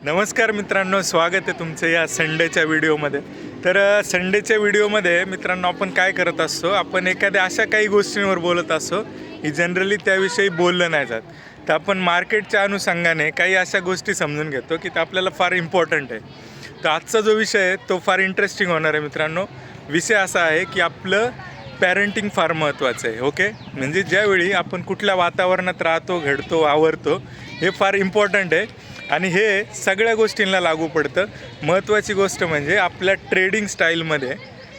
नमस्कार मित्रांनो, स्वागत आहे तुमचं या संडेच्या व्हिडिओमध्ये. तर संडेच्या व्हिडिओमध्ये मित्रांनो आपण काय करत असतो, आपण एखाद्या अशा काही गोष्टींवर बोलत असतो की जनरली त्याविषयी बोललं नाही जात. तर आपण मार्केटच्या अनुषंगाने काही अशा गोष्टी समजून घेतो की ते आपल्याला फार इम्पॉर्टंट आहे. तर आजचा जो विषय आहे तो फार इंटरेस्टिंग होणार आहे मित्रांनो. विषय असा आहे की आपलं पॅरेंटिंग फार महत्त्वाचं आहे. ओके, म्हणजे ज्यावेळी आपण कुठल्या वातावरणात राहतो, घडतो, आवरतो, हे फार इम्पॉर्टंट आहे आणि हे सगळ्या गोष्टींना लागू पडतं. महत्त्वाची गोष्ट म्हणजे आपल्या ट्रेडिंग स्टाईलमध्ये,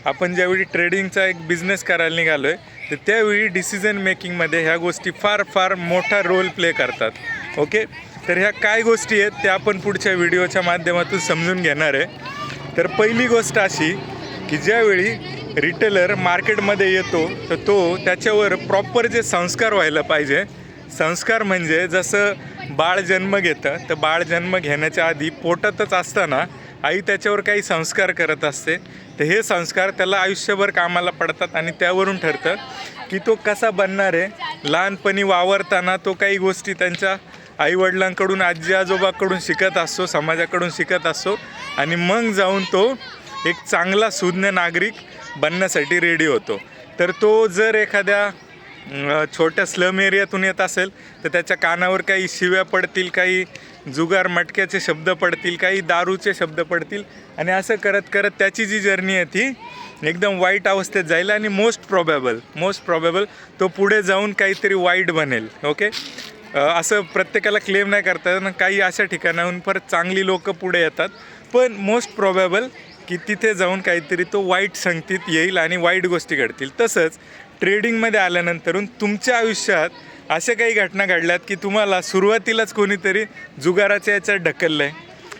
आपण ज्यावेळी ट्रेडिंगचा एक बिझनेस करायला निघालो आहे तर त्यावेळी डिसिजन मेकिंगमध्ये ह्या गोष्टी फार फार मोठा रोल प्ले करतात. ओके, तर ह्या काय गोष्टी आहेत त्या आपण पुढच्या व्हिडिओच्या माध्यमातून समजून घेणार आहे. तर पहिली गोष्ट अशी की ज्यावेळी रिटेलर मार्केटमध्ये येतो तर तो त्याच्यावर प्रॉपर जे संस्कार व्हायला पाहिजे. संस्कार म्हणजे जसं बाळ जन्म घेतं तर बाळ जन्म घेण्याच्या आधी पोटातच असताना आई त्याच्यावर काही संस्कार करत असते. तर हे संस्कार त्याला आयुष्यभर कामाला पडतात आणि त्यावरून ठरतं की तो कसा बनणार आहे. लहानपणी वावरताना तो काही गोष्टी त्यांच्या आईवडिलांकडून, आजी आजोबाकडून शिकत असतो, समाजाकडून शिकत असतो आणि मग जाऊन तो एक चांगला सुज्ञ नागरिक बनण्यासाठी रेडी होतो. तर तो जर एखाद्या छोट्या स्लम एरियातून येत असेल तर त्याच्या कानावर काही शिव्या पडतील, काही जुगार मटक्याचे शब्द पडतील, काही दारूचे शब्द पडतील आणि असं करत करत त्याची जी जर्नी आहे ती एकदम वाईट अवस्थेत जाईल आणि मोस्ट प्रॉबेबल तो पुढे जाऊन काहीतरी वाईट बनेल. ओके, असं प्रत्येकाला क्लेम नाही करता येत. काही अशा ठिकाणाहून परत चांगली लोकं पुढे येतात, पण मोस्ट प्रॉबेबल की तिथे जाऊन काहीतरी तो वाईट संगतीत येईल आणि वाईट गोष्टी घडतील. तसंच ट्रेडिंगमध्ये आल्यानंतरून तुमच्या आयुष्यात अशा काही घटना घडल्यात की तुम्हाला सुरुवातीलाच कोणीतरी जुगाराच्या याच्यात ढकललं आहे.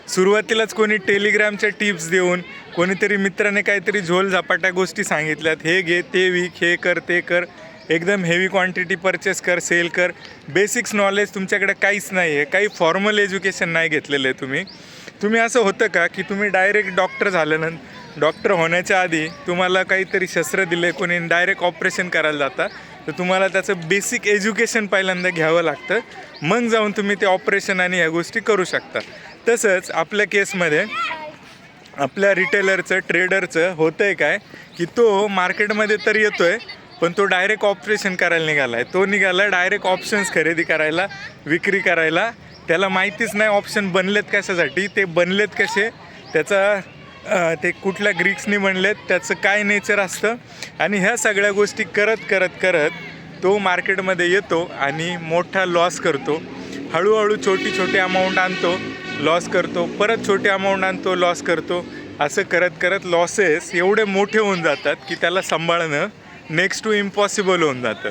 सुरुवातीलाच कोणी टेलिग्रामच्या टिप्स देऊन, कोणीतरी मित्राने काहीतरी झोलझापाट्या गोष्टी सांगितल्यात, हे घे, ते विक, हे कर, ते कर, एकदम हेवी क्वांटिटी परचेस कर, सेल कर. बेसिक्स नॉलेज तुमच्याकडे काहीच नाही आहे, काही फॉर्मल एज्युकेशन नाही घेतलेलं आहे. तुम्ही असं होतं का की तुम्ही डायरेक्ट डॉक्टर होण्याच्या आधी तुम्हाला काहीतरी शस्त्र दिले कोणी, डायरेक्ट ऑपरेशन करायला जाता, तर तुम्हाला त्याचं बेसिक एज्युकेशन पहिल्यांदा घ्यावं लागतं, मग जाऊन तुम्ही ते ऑपरेशन आणि ह्या गोष्टी करू शकता. तसंच आपल्या केसमध्ये आपल्या रिटेलरचं, ट्रेडरचं होतं आहे काय की तो मार्केटमध्ये तर येतो आहे पण तो डायरेक्ट ऑपरेशन करायला निघाला आहे. तो निघाला डायरेक्ट ऑप्शन्स खरेदी करायला, विक्री करायला. त्याला माहितीच नाही ऑप्शन बनलेत कशासाठी, ते बनलेत कसे, ते कुठल्या ग्रीक्सनी बनलेत, त्याचं काय नेचर असतं आणि ह्या सगळ्या गोष्टी करत करत करत तो मार्केटमध्ये येतो आणि मोठा लॉस करतो. हळूहळू छोटी अमाऊंट आणतो, लॉस करतो, परत छोटी अमाऊंट आणतो, लॉस करतो. असं करत करत लॉसेस एवढे मोठे होऊन जातात की त्याला सांभाळणं नेक्स्ट टू इम्पॉसिबल होऊन जातं.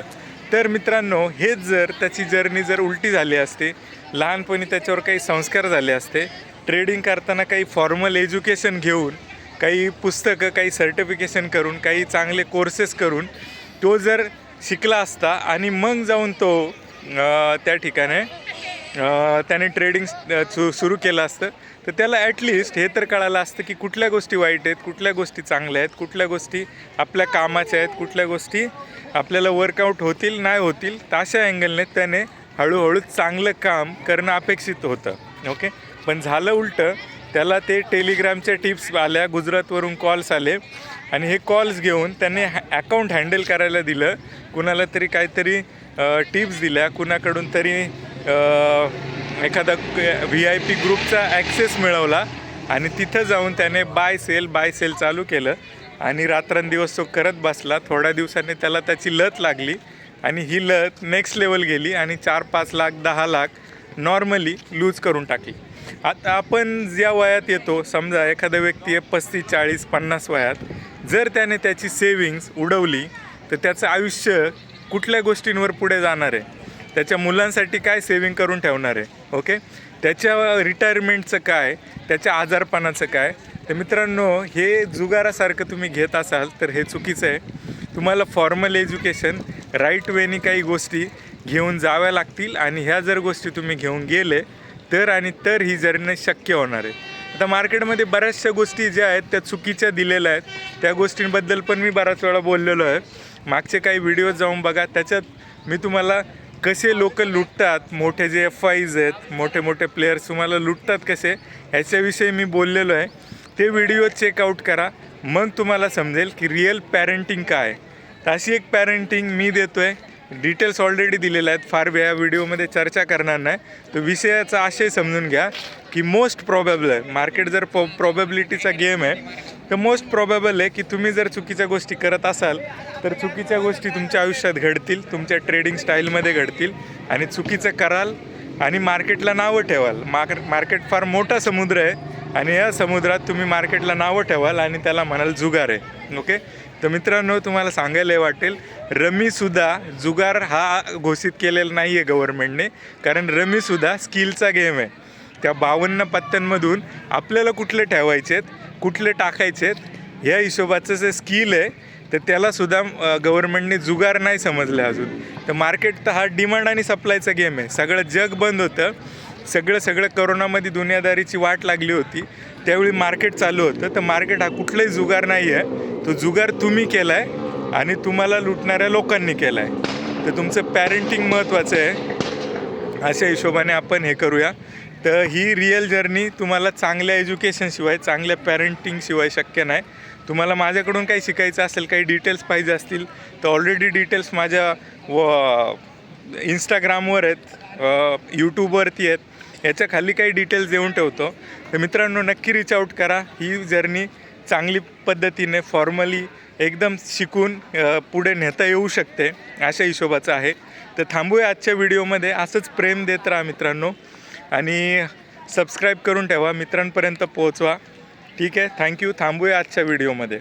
तर मित्रांनो, हेच जर त्याची जर्नी जर उलटी झाली असते, लहानपणी त्याच्यावर काही संस्कार झाले असते, ट्रेडिंग करताना काही फॉर्मल एज्युकेशन घेऊन, काही पुस्तकं, काही सर्टिफिकेशन करून, काही चांगले कोर्सेस करून तो जर शिकला असता आणि मग जाऊन तो त्या ठिकाणी त्याने ट्रेडिंग सुरू केलं असतं तर त्याला ॲटलिस्ट हे तर कळालं असतं की कुठल्या गोष्टी वाईट आहेत, कुठल्या गोष्टी चांगल्या आहेत, कुठल्या गोष्टी आपल्या कामाच्या आहेत, कुठल्या गोष्टी आपल्याला वर्कआउट होतील नाही होतील. तर अशा अँगलने त्याने हळूहळू चांगलं काम करणं अपेक्षित होतं. ओके, पण झालं उलटं. त्याला ते टेलिग्रामच्या टिप्स आल्या, गुजरातवरून कॉल्स आले आणि हे कॉल्स घेऊन त्याने अकाउंट हँडल करायला दिलं, कुणाला तरी काहीतरी टिप्स दिल्या, कुणाकडून तरी एखादा VIP ग्रुपचा ॲक्सेस मिळवला आणि तिथं जाऊन त्याने बाय सेल चालू केलं आणि रात्रंदिवस तो करत बसला. थोड्या दिवसांनी त्याला त्याची लत लागली आणि ही लत नेक्स्ट लेवल गेली आणि 4-5 लाख 10 लाख नॉर्मली लूज करून टाकली. आता आपण ज्या वयात येतो, समजा एखादा व्यक्ती आहे 35, 40, 50 वयात, जर त्याने त्याची सेविंग्स उडवली तर त्याचं आयुष्य कुठल्या गोष्टींवर पुढे जाणार आहे, त्याच्या मुलांसाठी काय सेविंग करून ठेवणार आहे, ओके, त्याच्या रिटायरमेंटचं काय, त्याच्या आजारपणाचं काय. तर मित्रांनो, हे जुगारासारखं तुम्ही घेत असाल तर हे चुकीचं आहे. तुम्हाला फॉर्मल एज्युकेशन राईट वेनी काही गोष्टी घेऊन जाव्या लागतील आणि ह्या जर गोष्टी तुम्ही घेऊन गेले तर ही जर्नी शक्य होणार आहे. आता मार्केटमध्ये बऱ्याचशा गोष्टी ज्या आहेत त्या चुकीच्या दिलेल्या आहेत. त्या गोष्टींबद्दल पण मी बराच वेळा बोललेलो आहे. मागचे काही व्हिडिओज जाऊन बघा, त्याच्यात मी तुम्हाला कसे लोक लुटतात, मोठे जे FIs आहेत, मोठे मोठे प्लेयर्स तुम्हाला लुटतात कसे, ह्याच्याविषयी मी बोललेलो आहे. ते व्हिडिओ चेकआउट करा, मग तुम्हाला समजेल की रिअल पॅरेंटिंग काय आहे. तर अशी एक पॅरेंटिंग मी देतो आहे. डिटेल्स ऑलरेडी दिलेले आहेत, फार या व्हिडिओमध्ये चर्चा करणार नाही. तर विषयाचा आशय समजून घ्या की मोस्ट प्रॉबेबल आहे, मार्केट जर प्रॉबेबिलिटीचा गेम आहे, तर मोस्ट प्रॉबेबल आहे की तुम्ही जर चुकीच्या गोष्टी करत असाल तर चुकीच्या गोष्टी तुमच्या आयुष्यात घडतील, तुमच्या ट्रेडिंग स्टाईलमध्ये घडतील आणि चुकीचं कराल आणि मार्केटला नावं ठेवाल. मार्केट फार मोठा समुद्र आहे आणि या समुद्रात तुम्ही मार्केटला नावं ठेवाल आणि त्याला म्हणाल जुगार आहे. ओके, तर मित्रांनो तुम्हाला सांगायला वाटेल, रमीसुद्धा जुगार हा घोषित केलेला नाही आहे गव्हर्नमेंटने, कारण रमीसुद्धा स्किलचा गेम आहे. त्या 52 पत्त्यांमधून आपल्याला कुठले ठेवायचे आहेत, कुठले टाकायचे आहेत, ह्या हिशोबाचं जे स्किल आहे तर त्यालासुद्धा गव्हर्नमेंटने जुगार नाही समजलं अजून. तर मार्केट तर हा डिमांड आणि सप्लायचा गेम आहे. सगळं जग बंद होतं, सगळं करोनामध्ये दुनियादारीची वाट लागली होती, त्यावेळी मार्केट चालू होतं. तर मार्केट हा कुठलाही जुगार नाही आहे, तो जुगार तुम्ही केला आहे आणि तुम्हाला लुटणाऱ्या लोकांनी केला आहे. तर तुमचं पॅरेंटिंग महत्त्वाचं आहे. अशा हिशोबाने आपण हे करूया. तर ही रिअल जर्नी तुम्हाला चांगल्या एज्युकेशनशिवाय, चांगल्या पॅरेंटिंगशिवाय शक्य नाही. तुम्हाला माझ्याकडून काही शिकायचं असेल, काही डिटेल्स पाहिजे असतील तर ऑलरेडी डिटेल्स माझ्या इंस्टाग्रामवर आहेत, यूट्यूबवरती आहेत, याच्या खाली काही डिटेल्स देऊन ठेवतो. तर मित्रांनो नक्की रीच आऊट करा. ही जर्नी चांगली पद्धतीने फॉर्मली एकदम शिकून पुढे नेता येऊ शकते, अशा हिशोबाचं आहे. तर थांबूया आजच्या व्हिडिओमध्ये. असंच प्रेम देत राहा मित्रांनो आणि सबस्क्राईब करून ठेवा, मित्रांपर्यंत पोहोचवा. ठीक आहे, थँक्यू. थांबूया आजच्या व्हिडिओमध्ये.